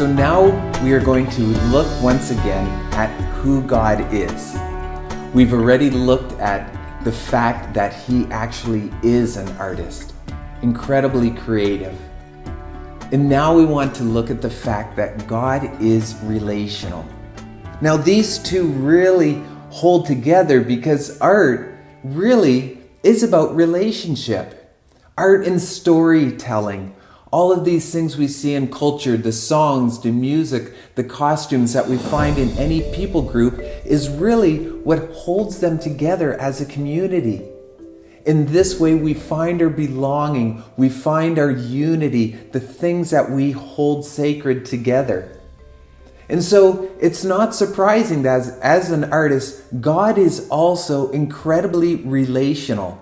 So now we are going to look once again at who God is. We've already looked at the fact that He actually is an artist, incredibly creative. And now we want to look at the fact that God is relational. Now these two really hold together because art really is about relationship. Art and storytelling. All of these things we see in culture, the songs, the music, the costumes that we find in any people group is really what holds them together as a community. In this way, we find our belonging, we find our unity, the things that we hold sacred together. And so it's not surprising that as an artist, God is also incredibly relational.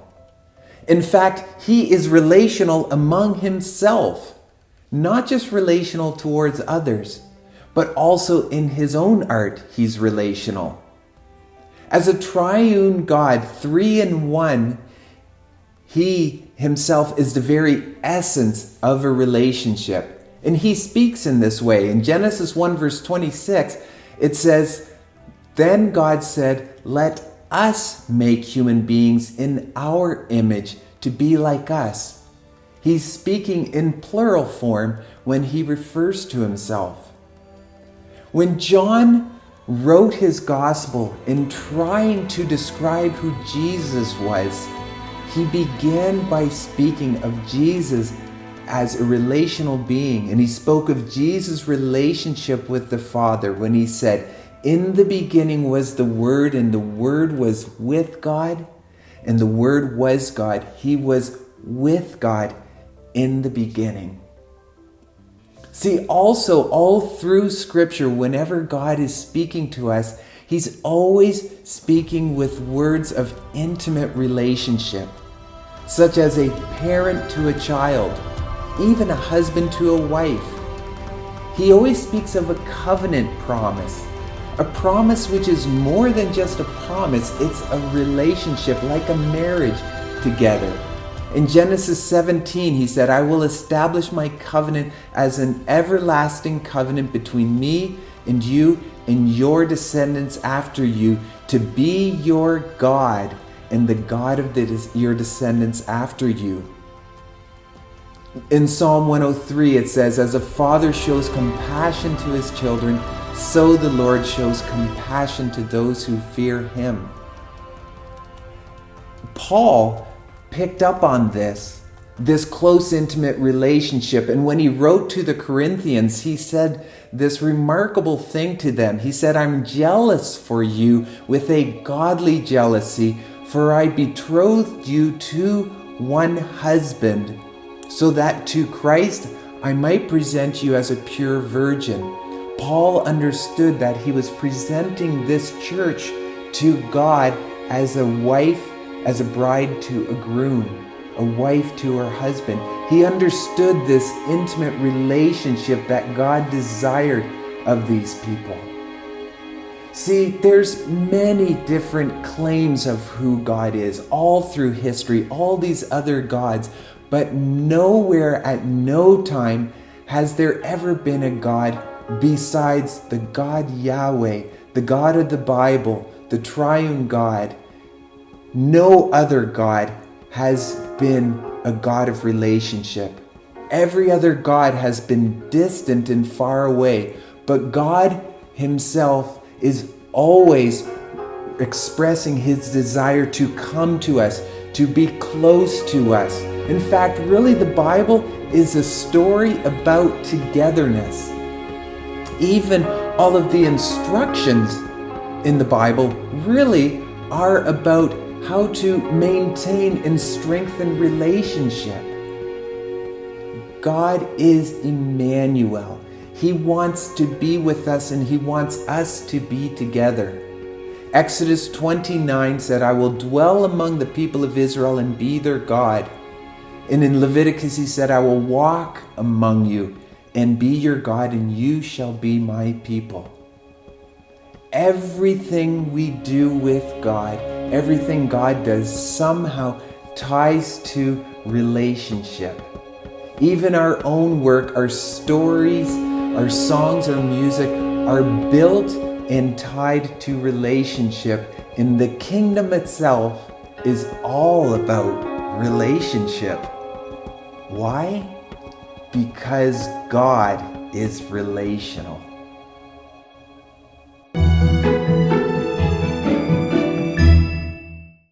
In fact, He is relational among Himself, not just relational towards others, but also in His own art, He's relational. As a triune God, three in one, He Himself is the very essence of a relationship. And He speaks in this way. In Genesis 1 verse 26, it says, "Then God said, let us make human beings in our image to be like us." He's speaking in plural form when He refers to Himself. When John wrote his gospel in trying to describe who Jesus was, he began by speaking of Jesus as a relational being, and he spoke of Jesus' relationship with the Father when he said, "In the beginning was the Word, and the Word was with God, and the Word was God. He was with God in the beginning." See, also, all through Scripture, whenever God is speaking to us, He's always speaking with words of intimate relationship, such as a parent to a child, even a husband to a wife. He always speaks of a covenant promise. A promise which is more than just a promise, it's a relationship like a marriage together. In Genesis 17, He said, "I will establish my covenant as an everlasting covenant between me and you and your descendants after you, to be your God and the God of your descendants after you." In Psalm 103, it says, "As a father shows compassion to his children, so the Lord shows compassion to those who fear Him." Paul picked up on this close, intimate relationship. And when he wrote to the Corinthians, he said this remarkable thing to them. He said, "I'm jealous for you with a godly jealousy, for I betrothed you to one husband, so that to Christ I might present you as a pure virgin." Paul understood that he was presenting this church to God as a wife, as a bride to a groom, a wife to her husband. He understood this intimate relationship that God desired of these people. See, there's many different claims of who God is all through history, all these other gods, but nowhere at no time has there ever been a God besides the God Yahweh, the God of the Bible, the triune God. No other God has been a God of relationship. Every other God has been distant and far away, but God Himself is always expressing His desire to come to us, to be close to us. In fact, really, the Bible is a story about togetherness. Even all of the instructions in the Bible really are about how to maintain and strengthen relationship. God is Emmanuel. He wants to be with us, and He wants us to be together. Exodus 29 said, "I will dwell among the people of Israel and be their God." And in Leviticus He said, "I will walk among you and be your God, and you shall be my people." Everything we do with God, everything God does somehow ties to relationship. Even our own work, our stories, Our songs, our music are built and tied to relationship, and the kingdom itself is all about relationship. Why? Because God is relational.